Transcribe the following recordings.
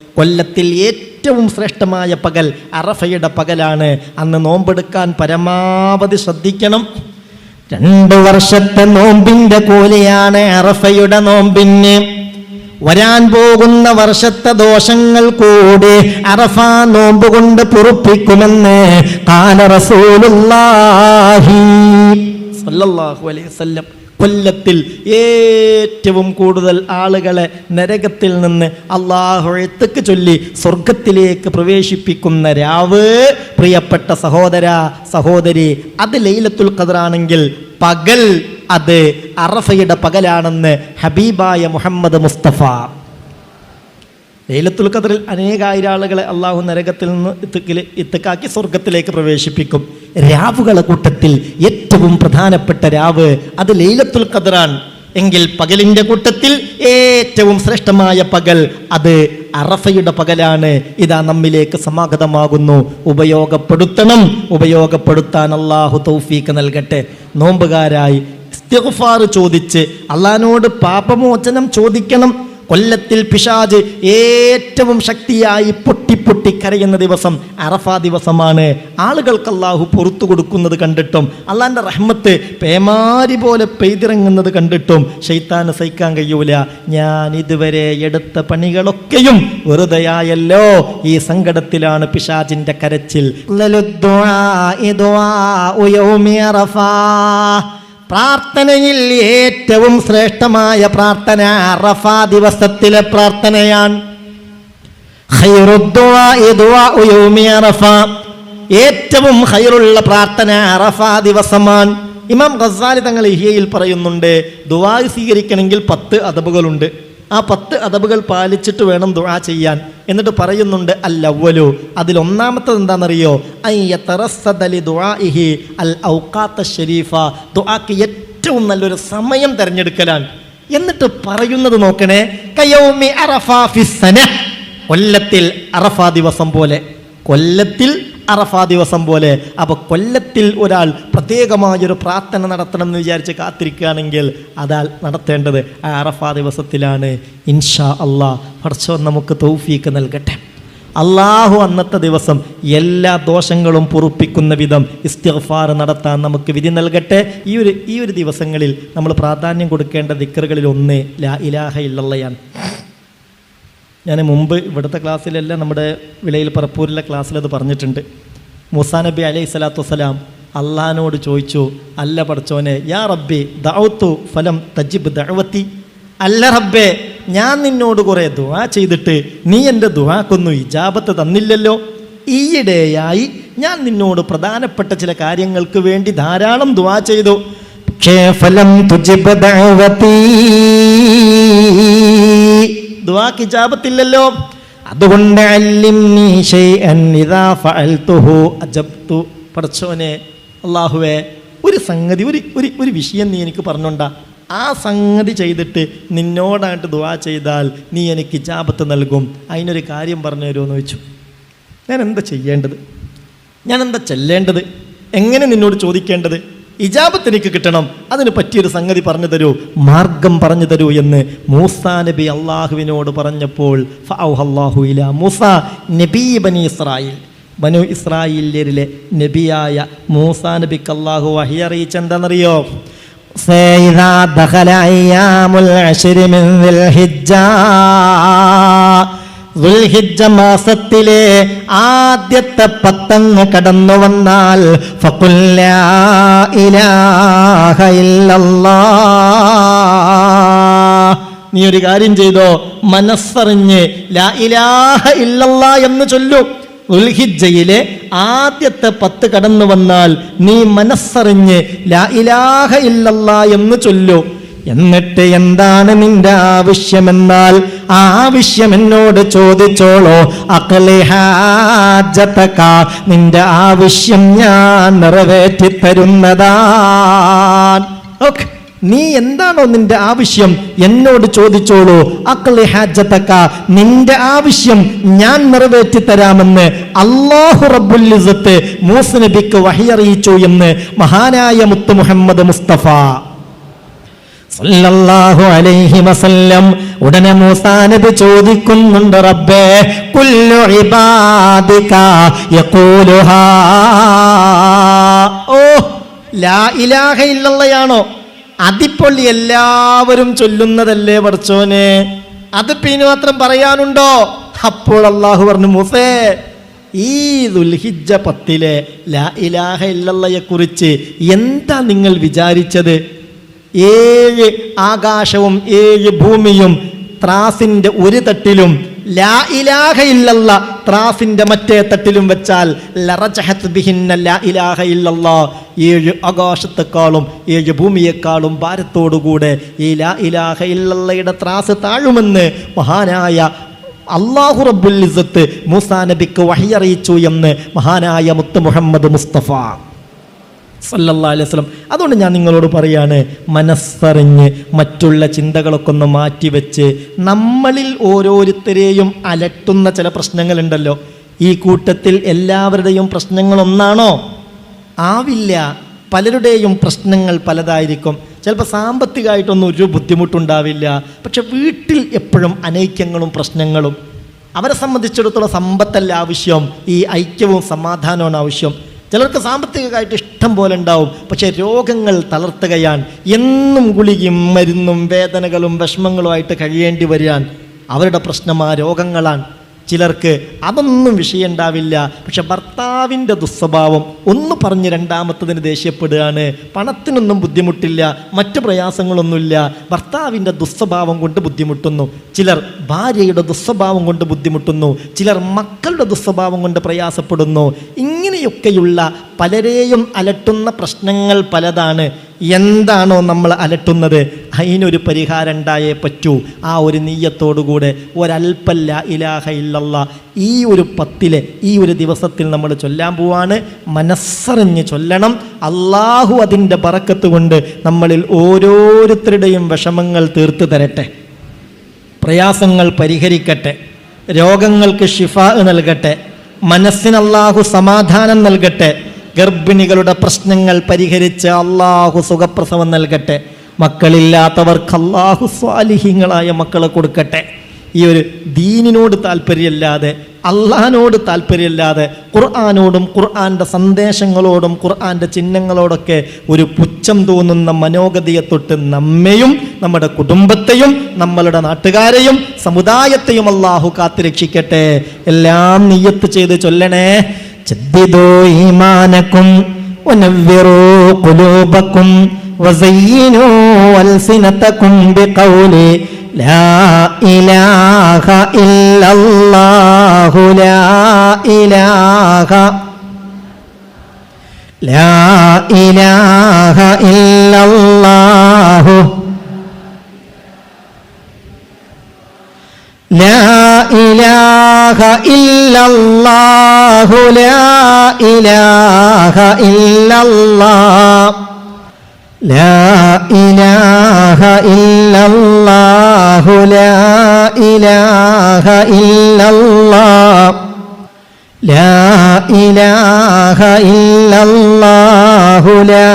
കൊല്ലത്തിൽ ഏറ്റവും ശ്രേഷ്ഠമായ പകൽ അറഫയുടെ പകലാണ്. അന്ന് നോമ്പെടുക്കാൻ പരമാവധി ശ്രദ്ധിക്കണം. 2 വർഷത്തെ നോമ്പിന്റെ കൂലിയാണ് അറഫയുടെ നോമ്പിന്. വരാൻ പോകുന്ന വർഷത്തെ ദോഷങ്ങൾ കൂടി അറഫ നോമ്പ് കൊണ്ട് പൊറുപ്പിക്കുമെന്ന് ഖാല റസൂലുള്ളാഹി സ്വല്ലല്ലാഹു അലൈഹി വസല്ലം. കൊല്ലത്തിൽ ഏറ്റവും കൂടുതൽ ആളുകളെ നരകത്തിൽ നിന്ന് അല്ലാഹു ഇത്ക്ക് ചൊല്ലി സ്വർഗത്തിലേക്ക് പ്രവേശിപ്പിക്കുന്ന രാവ്, പ്രിയപ്പെട്ട സഹോദര സഹോദരി, അത് ലൈലത്തുൽ ഖദറാണെങ്കിൽ പകൽ അത് അറഫയുടെ പകലാണെന്ന് ഹബീബായ മുഹമ്മദ് മുസ്തഫ. ലൈലത്തുൽ ഖദറിൽ അനേകായിരം ആളുകളെ അള്ളാഹു നരകത്തിൽ നിന്ന് ഇത്തക്കാക്കി സ്വർഗത്തിലേക്ക് പ്രവേശിപ്പിക്കും. രാവുകളെ കൂട്ടത്തിൽ ഏറ്റവും പ്രധാനപ്പെട്ട രാവ് അത് ലൈലത്തുൽ ഖദറാണ് എങ്കിൽ പകലിൻ്റെ കൂട്ടത്തിൽ ഏറ്റവും ശ്രേഷ്ഠമായ പകൽ അത് അറഫയുടെ പകലാണ്. ഇതാ നമ്മിലേക്ക് സമാഗതമാകുന്നു. ഉപയോഗപ്പെടുത്തണം. ഉപയോഗപ്പെടുത്താൻ അള്ളാഹു തൗഫീക്ക് നൽകട്ടെ. നോമ്പുകാരായി ഇസ്തിഗ്ഫാർ ചോദിച്ച് അള്ളാഹിനോട് പാപമോചനം ചോദിക്കണം. കൊല്ലത്തിൽ പിശാച് ഏറ്റവും ശക്തിയായി പൊട്ടി കരയുന്ന ദിവസം അറഫ ദിവസമാണ്. ആളുകൾക്ക് അല്ലാഹു പുറത്തു കൊടുക്കുന്നത് കണ്ടിട്ടും അള്ളാഹിൻ്റെ റഹ്മത്ത് പേമാരി പോലെ പെയ്തിറങ്ങുന്നത് കണ്ടിട്ടും ശൈത്താന് സഹിക്കാൻ കഴിയൂല. ഞാൻ ഇതുവരെ എടുത്ത പണികളൊക്കെയും വെറുതെയായല്ലോ. ഈ സങ്കടത്തിലാണ് പിശാചിന്റെ കരച്ചിൽ. പ്രാർത്ഥനയിൽ ഏറ്റവും ശ്രേഷ്ഠമായ പ്രാർത്ഥന അറഫ ദിവസത്തിലെ പ്രാർത്ഥനയാണ്. ഏറ്റവും ഖൈറുള്ള പ്രാർത്ഥന അറഫ ദിവസമാണ്. ഇമാം ഗസാലി തങ്ങൾ ഇഹ്യയിൽ പറയുന്നുണ്ട്, ദുആ സ്വീകരിക്കണമെങ്കിൽ 10 അദബുകളുണ്ട്. ആ 10 അദബുകൾ പാലിച്ചിട്ട് വേണം ദുആ ചെയ്യാൻ. എന്നിട്ട് പറയുന്നുണ്ട് അൽ-അവ്വലു, അതിൽ ഒന്നാമത്തത് എന്താണെന്നറിയോ? അയ്യതറസ്സദലി ദുആഇഹി അൽ ഔഖാത്ത് ശരീഫ, ദുആക്ക് ഏറ്റവും നല്ലൊരു സമയം തിരഞ്ഞെടുക്കലാണ്. എന്നിട്ട് പറയുന്നത് നോക്കണേ, കയൗമി അറഫ ഫിസ്സന, കൊല്ലത്തിൽ അറഫ ദിവസം പോലെ. കൊല്ലത്തിൽ അറഫ ദിവസം പോലെ. അപ്പോൾ കൊല്ലത്തിൽ ഒരാൾ പ്രത്യേകമായൊരു പ്രാർത്ഥന നടത്തണം എന്ന് വിചാരിച്ച് കാത്തിരിക്കുകയാണെങ്കിൽ അതാൽ നടത്തേണ്ടത് ആ അറഫ ദിവസത്തിലാണ്. ഇൻഷാ അള്ളാഹ് പടച്ചോൻ നമുക്ക് തൗഫീക്ക് നൽകട്ടെ. അള്ളാഹു അന്നത്തെ ദിവസം എല്ലാ ദോഷങ്ങളും പൊറുപ്പിക്കുന്ന വിധം ഇസ്തിഗ്ഫാർ നടത്താൻ നമുക്ക് വിധി നൽകട്ടെ. ഈ ഒരു ദിവസങ്ങളിൽ നമ്മൾ പ്രാധാന്യം കൊടുക്കേണ്ട ദിക്റുകളിൽ ഒന്ന് ലാ ഇലാഹ ഇല്ലല്ലാഹയാണ്. ഞാൻ മുമ്പ് ഇവിടുത്തെ ക്ലാസ്സിലെല്ലാം നമ്മുടെ വിളയിൽ പറപ്പൂരിലെ ക്ലാസ്സിലത് പറഞ്ഞിട്ടുണ്ട്. മൂസാ നബി അലൈഹി സ്വലാത്തു വസ്സലാം അള്ളാഹിനോട് ചോദിച്ചു, അല്ല പടച്ചോനെ, യാ റബ്ബി ദഅഉതു ഫലം തജിബ് ദഅവതി, അല്ല റബ്ബേ, ഞാൻ നിന്നോട് കുറേ ദുആ ചെയ്തിട്ട് നീ എൻ്റെ ദുആക്കൊന്നും ഇജാബത്ത് തന്നില്ലല്ലോ. ഈയിടെയായി ഞാൻ നിന്നോട് പ്രധാനപ്പെട്ട ചില കാര്യങ്ങൾക്ക് വേണ്ടി ധാരാളം ദുആ ചെയ്തു, പക്ഷേ ഫലം തുജിബ് ദഅവതി, ദുആക്ക് ഇജാബത്തില്ലല്ലോ. അതുകൊണ്ട് അല്ലിംനി ശൈഅൻ ഇദാ ഫഅൽതുഹു അജബ്തു, പടച്ചോനെ അല്ലാഹുവേ, ഒരു സംഗതി, ഒരു വിഷയം നീ എനിക്ക് പറഞ്ഞോണ്ടാ, ആ സംഗതി ചെയ്തിട്ട് നിന്നോടായിട്ട് ദുആ ചെയ്താൽ നീ എനിക്ക് ഇജാബത്ത് നൽകും. അതിനൊരു കാര്യം പറഞ്ഞു തരുമോ എന്ന് ചോദിച്ചു. ഞാൻ എന്താ ചെയ്യേണ്ടത്? ഞാൻ എന്താ ചെല്ലേണ്ടത്? എങ്ങനെ നിന്നോട് ചോദിക്കേണ്ടത്? ഇജാബത്ത് എനിക്ക് കിട്ടണം, അതിന് പറ്റിയൊരു സംഗതി പറഞ്ഞു തരൂ, മാർഗം പറഞ്ഞു തരൂ എന്ന് മൂസാ നബി അള്ളാഹുവിനോട് പറഞ്ഞപ്പോൾ ഫഔഹല്ലാഹു ഇലാ മൂസ നബി ബനി ഇസ്രായേൽ, ബനു ഇസ്രായേലിലെ നബിയായ മൂസാ നബിക്ക് അള്ളാഹു വഹി അറിയിച്ചെന്താണെന്നറിയോ? സൈദാ ദഖല അയ്യാമുൽ അശ്രി മിൻ ദുൽഹിജ്ജ, ദുൽഹിജ്ജ മാസത്തിലെ ആദ്യത്തെ 10 കടന്നു വന്നാൽ ഫഖുൽ ലാ ഇലാഹ ഇല്ലല്ലാഹ്, നീ ഒരു കാര്യം ചെയ്തോ, മനസ്സറിഞ്ഞ് ലാ ഇലാഹ ഇല്ലല്ലാഹ് എന്ന് ചൊല്ലു. ദുൽഹിജ്ജയിലെ ആദ്യത്തെ 10 കടന്നു വന്നാൽ നീ മനസ്സറിഞ്ഞ് ലാ ഇലാഹ ഇല്ലല്ലാഹ് എന്ന് ചൊല്ലു. എന്നിട്ട് എന്താണ് നിന്റെ ആവശ്യമെന്നാൽ ആ ആവശ്യം എന്നോട് ചോദിച്ചോളോ. അഖ്ലി ഹാജതക, നിന്റെ ആവശ്യം ഞാൻ നിറവേറ്റി തരുന്നതാണ്. ഓക്കെ, നീ എന്താണോ നിന്റെ ആവശ്യം എന്നോട് ചോദിച്ചോളൂ. അഖ്ലി ഹാജതക, നിന്റെ ആവശ്യം ഞാൻ നിറവേറ്റി തരാമെന്ന് അല്ലാഹു റബ്ബുൽ ഇസ്സത്ത് മൂസ നബിക്ക് വഹി അറിയിച്ചു എന്ന് മഹാനായ മുത്ത് മുഹമ്മദ് മുസ്തഫ സല്ലല്ലാഹു അലൈഹി വസല്ലം. ഉടനെ മൂസാ നബി ചോദിക്കുന്നുണ്ട്, റബ്ബേ കുല്ലു ഇബാദിക യഖൂലുഹാ. ഓ, ലാ ഇലാഹ ഇല്ലല്ലാഹയാണോ? അതിപ്പോൾ എല്ലാവരും ചൊല്ലുന്നതല്ലേ പടച്ചോനെ, അത് പിന്നെ മാത്രം പറയാനുണ്ടോ? അപ്പോൾ അള്ളാഹു പറഞ്ഞു, മൂസേ, ഈ ദുൽഹിജ്ജ 10 ലാ ഇലാഹ ഇല്ലല്ലാഹയെ കുറിച്ച് എന്താ നിങ്ങൾ വിചാരിച്ചത്? 7 ആകാശവും 7 ഭൂമിയും ത്രാസിന്റെ ഒരു തട്ടിലും ലാ ഇലാഹ ഇല്ലല്ലാ ത്രാസിന്റെ മറ്റേ തട്ടിലും വെച്ചാൽ ലറജഹത് ബിഹിന്ന ലാ ഇലാഹ ഇല്ലല്ലാ, 7 ആകാശത്തെക്കാളും 7 ഭൂമിയെക്കാളും ഭാരത്തോടുകൂടെ ഈ ലാ ഇലാഹ ഇല്ലല്ലയുടെ ത്രാസ് താഴുമെന്ന് മഹാനായ അല്ലാഹു റബ്ബുൽ ഇസ്സത്ത് മൂസാ നബിക്ക് വഹി അറിയിച്ചു എന്ന് മഹാനായ മുത്ത് മുഹമ്മദ് മുസ്തഫ സല്ലല്ലാഹു അലൈഹി വസല്ലം. അതുകൊണ്ട് ഞാൻ നിങ്ങളോട് പറയാണ്, മനസ്സറിഞ്ഞ് മറ്റുള്ള ചിന്തകളൊക്കെ ഒന്ന് മാറ്റിവെച്ച് നമ്മളിൽ ഓരോരുത്തരെയും അലട്ടുന്ന ചില പ്രശ്നങ്ങളുണ്ടല്ലോ. ഈ കൂട്ടത്തിൽ എല്ലാവരുടെയും പ്രശ്നങ്ങൾ ഒന്നാണോ? ആവില്ല. പലരുടെയും പ്രശ്നങ്ങൾ പലതായിരിക്കും. ചിലപ്പോൾ സാമ്പത്തികമായിട്ടൊന്നും ഒരു ബുദ്ധിമുട്ടുണ്ടാവില്ല, പക്ഷെ വീട്ടിൽ എപ്പോഴും അനൈക്യങ്ങളും പ്രശ്നങ്ങളും. അവരെ സംബന്ധിച്ചിടത്തോളം സമ്പത്തല്ല ആവശ്യം, ഈ ഐക്യവും സമാധാനവും ആവശ്യം. ചിലർക്ക് സാമ്പത്തികമായിട്ട് ഇഷ്ടം പോലെ ഉണ്ടാവും, പക്ഷേ രോഗങ്ങൾ തളർത്തുകയാണ്. എന്നും ഗുളികയും മരുന്നും വേദനകളും വിഷമങ്ങളുമായിട്ട് കഴിയേണ്ടി വരാൻ അവരുടെ പ്രശ്നം ആ രോഗങ്ങളാണ്. ചിലർക്ക് അതൊന്നും വിഷയം ഉണ്ടാവില്ല, പക്ഷെ ഭർത്താവിൻ്റെ ദുസ്വഭാവം ഒന്ന് പറഞ്ഞ് രണ്ടാമത്തതിന് ദേഷ്യപ്പെടുകയാണ്. പണത്തിനൊന്നും ബുദ്ധിമുട്ടില്ല, മറ്റു പ്രയാസങ്ങളൊന്നുമില്ല, ഭർത്താവിൻ്റെ ദുസ്വഭാവം കൊണ്ട് ബുദ്ധിമുട്ടുന്നു. ചിലർ ഭാര്യയുടെ ദുസ്വഭാവം കൊണ്ട് ബുദ്ധിമുട്ടുന്നു, ചിലർ മക്കളുടെ ദുസ്വഭാവം കൊണ്ട് പ്രയാസപ്പെടുന്നു. ഇങ്ങനെയൊക്കെയുള്ള പലരെയും അലട്ടുന്ന പ്രശ്നങ്ങൾ പലതാണ്. എന്താണോ നമ്മൾ അലട്ടുന്നത് അതിനൊരു പരിഹാരം ഉണ്ടായേ പറ്റൂ. ആ ഒരു നീയത്തോടുകൂടെ ഒരൽപ്പം ലാ ഇലാഹ ഇല്ലല്ലാ ഈ ഒരു 10 ഈ ഒരു ദിവസത്തിൽ നമ്മൾ ചൊല്ലാൻ പോവാണ്. മനസ്സറിഞ്ഞ് ചൊല്ലണം. അള്ളാഹു അതിൻ്റെ ബറക്കത്ത് കൊണ്ട് നമ്മളിൽ ഓരോരുത്തരുടെയും വിഷമങ്ങൾ തീർത്തു തരട്ടെ, പ്രയാസങ്ങൾ പരിഹരിക്കട്ടെ, രോഗങ്ങൾക്ക് ശിഫാ നൽകട്ടെ, മനസ്സിന് അള്ളാഹു സമാധാനം നൽകട്ടെ, ഗർഭിണികളുടെ പ്രശ്നങ്ങൾ പരിഹരിച്ച് അള്ളാഹു സുഖപ്രസവം നൽകട്ടെ, മക്കളില്ലാത്തവർക്ക് അള്ളാഹു സ്വാലിഹീങ്ങളായ മക്കളെ കൊടുക്കട്ടെ. ഈ ഒരു ദീനിനോട് താല്പര്യമില്ലാതെ, അള്ളാഹിനോട് താല്പര്യമില്ലാതെ, ഖുർആാനോടും ഖുർആൻ്റെ സന്ദേശങ്ങളോടും ഖുർആൻ്റെ ചിഹ്നങ്ങളോടൊക്കെ ഒരു പുച്ഛം തോന്നുന്ന മനോഗതിയെ തൊട്ട് നമ്മെയും നമ്മുടെ കുടുംബത്തെയും നമ്മളുടെ നാട്ടുകാരെയും സമുദായത്തെയും അള്ളാഹു കാത്തുരക്ഷിക്കട്ടെ. എല്ലാം നിയ്യത്ത് ചെയ്ത് ചൊല്ലണേ. ജദ്ദിദൂ ഈമാനകും വനവ്വിറൂ ഖുലൂബകും വസയ്യിനൂ അൽസിനതകും ബിഖൗലി ലാ ഇലാഹ ഇല്ലല്ലാഹു ലാ ഇലാഹ ഇല്ലല്ലാഹു ലാ ഇലാഹ ഇല്ലല്ലാഹു ലാ ഇലാഹ ഇല്ലല്ലാഹ് ലാ ഇലാഹ ഇല്ലല്ലാഹു ലാ ഇലാഹ ഇല്ലല്ലാഹ് ലാ ഇലാഹ ഇല്ലല്ലാഹു ലാ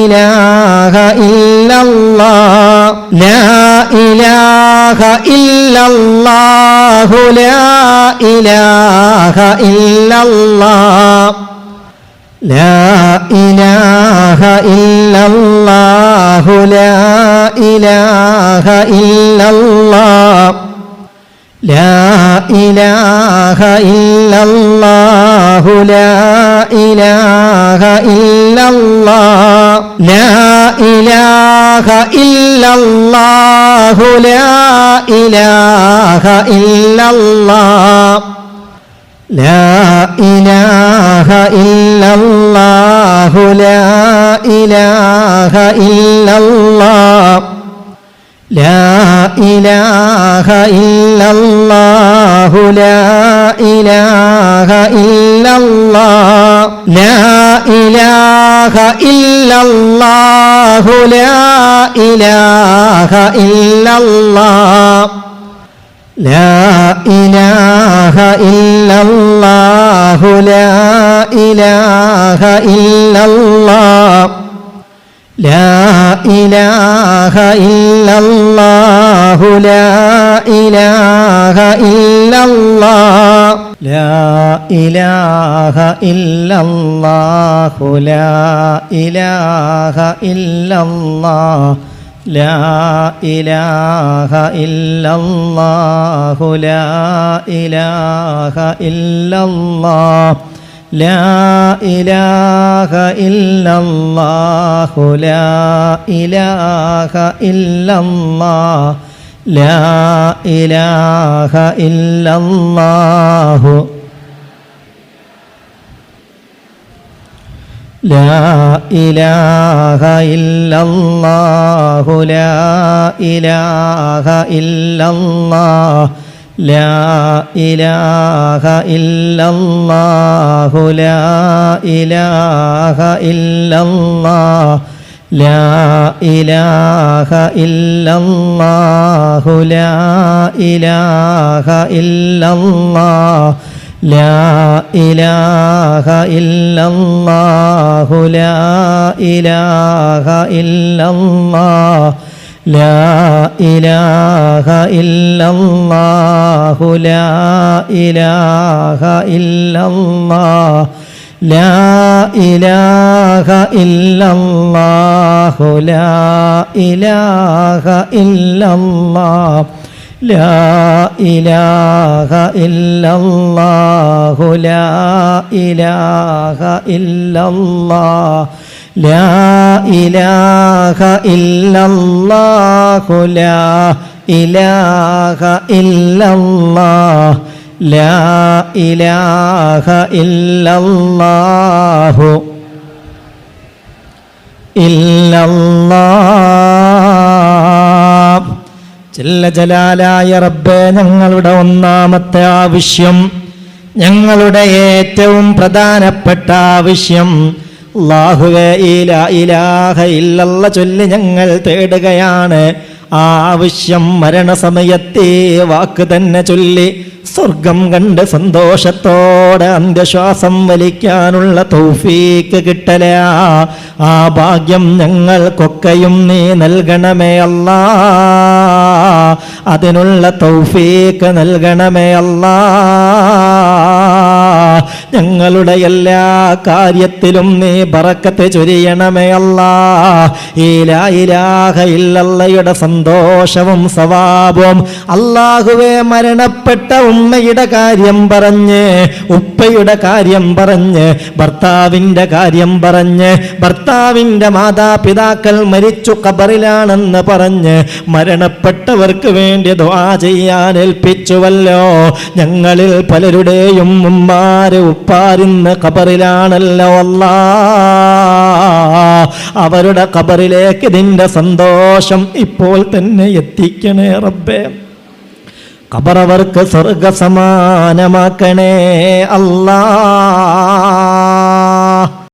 ഇലാഹ ഇല്ലല്ലാഹ് ലാ ഇലാഹ ഇല്ലല്ലാഹു ലാ ഇലാഹ ഇല്ലല്ലാഹ് ലാ ഇലാഹ ഇല്ലല്ലാഹു ലാ ഇലാഹ ഇല്ലല്ലാഹ് ലാ ഇലാഹ ഇല്ലല്ലാഹു ലാ ഇലാഹ ഇല്ലല്ലാഹ് ലാ ഇലാഹ ഇല്ലല്ലാഹു ലാ ഇലാഹ ഇല്ലല്ലാഹ് ലാ ഇലാഹ ഇല്ലല്ലാഹു ലാ ഇലാഹ ഇല്ലല്ലാഹ് ലാ ഇലാഹ ഇല്ലല്ലാഹു ലാ ഇലാഹ ഇല്ലല്ലാഹ് ലാ ഇലാഹ ഇല്ലല്ലാഹു ലാ ഇലാഹ ഇല്ലല്ലാഹ് ലാ ഇലാഹ ഇല്ലല്ലാഹു ലാ ഇലാഹ ഇല്ലല്ലാഹ് ലാ ഇലാഹ ഇല്ലല്ലാഹു ലാ ഇലാഹ ഇല്ലല്ലാഹ് ലാ ഇലാഹ ഇല്ലല്ലാഹു ലാ ഇലാഹ ഇല്ലല്ലാഹ് ലാ ഇലാഹ ഇല്ലല്ലാഹു ലാ ഇലാഹ ഇല്ലല്ലാഹ് ലാ ഇലാഹ ഇല്ലല്ലാഹു ലാ ഇലാഹ ഇല്ലല്ലാഹ് ലാ ഇലാഹ ഇല്ലല്ലാഹു ലാ ഇലാഹ ഇല്ലല്ലാഹു ലാ ഇലാഹ ഇല്ലല്ലാഹ് ലാ ഇലാഹ ഇല്ലല്ലാഹു ലാ ഇലാഹ ഇല്ലല്ലാഹ് ലാ ഇലാഹ ഇല്ലല്ലാഹു ലാ ഇലാഹ ഇല്ലല്ലാഹ് ലാ ഇലാഹ ഇല്ലല്ലാഹു ലാ ഇലാഹ ഇല്ലല്ലാഹ് ലാ ഇലാഹ ഇല്ലല്ലാഹു ലാ ഇലാഹ ഇല്ലല്ലാഹ് ലാ ഇലാഹ ഇല്ലല്ലാഹു ലാ ഇലാഹ ഇല്ലല്ലാഹ് ലാ ഇലാഹ ഇല്ലല്ലാഹു ലാ ഇലാഹ ഇല്ലല്ലാഹ് ലാ ഇലാഹ ഇല്ലല്ലാഹു ലാ ഇലാഹ ഇല്ലല്ലാഹ് ലാ ഇലാഹ ഇല്ലല്ലാഹു ഇല്ലല്ലാഹ്. ജല്ല ജലാലായ റബ്ബേ, ഞങ്ങളുടെ ഒന്നാമത്തെ ആവശ്യം, ഞങ്ങളുടെ ഏറ്റവും പ്രധാനപ്പെട്ട ആവശ്യം, അല്ലാഹുവേ, ഈ ലാ ഇലാഹ ഇല്ലല്ലാഹ് ചൊല്ലി ഞങ്ങൾ തേടുകയാണ്. ആ ആവശ്യം മരണസമയത്തെ വാക്ക് തന്നെ ചൊല്ലി സ്വർഗം കണ്ട് സന്തോഷത്തോടെ അന്ത്യശ്വാസം വലിക്കാനുള്ള തൗഫീക്ക് കിട്ടല. ആ ഭാഗ്യം ഞങ്ങൾക്കൊക്കെയും നീ നൽകണമേ അല്ലാ. അതിനുള്ള തൗഫീക്ക് നൽകണമേ അല്ലാ. ഞങ്ങളുടെ എല്ലാ കാര്യത്തിലും നീ ബറക്കത്ത് ചൊരിയണമേ അല്ലാ. ഈ ലാ ഇലാഹ ഇല്ലല്ലാഹയുടെ സന്തോഷവും സവാബും അല്ലാഹുവേ, മരണപ്പെട്ട ഉമ്മയുടെ കാര്യം പറഞ്ഞ്, ഉപ്പയുടെ കാര്യം പറഞ്ഞ്, ഭർത്താവിൻ്റെ കാര്യം പറഞ്ഞ്, ഭർത്താവിൻ്റെ മാതാപിതാക്കൾ മരിച്ചു ഖബറിലാണെന്ന് പറഞ്ഞ് മരണപ്പെട്ടവർക്ക് വേണ്ടി ദുആ ചെയ്യാൻ ഏൽപ്പിച്ചുവല്ലോ. ഞങ്ങളിൽ പലരുടെയും ഉമ്മാര് ഉപ്പാരിന്ന് ഖബറിലാണല്ലോ അല്ലാ. അവരുടെ ഖബറിലേക്ക് നിന്റെ സന്തോഷം ഇപ്പോൾ തന്നെ എത്തിക്കണേ റബ്ബേ. ഖബറവർക്ക് സ്വർഗ സമാനമാക്കണേ അല്ലാ.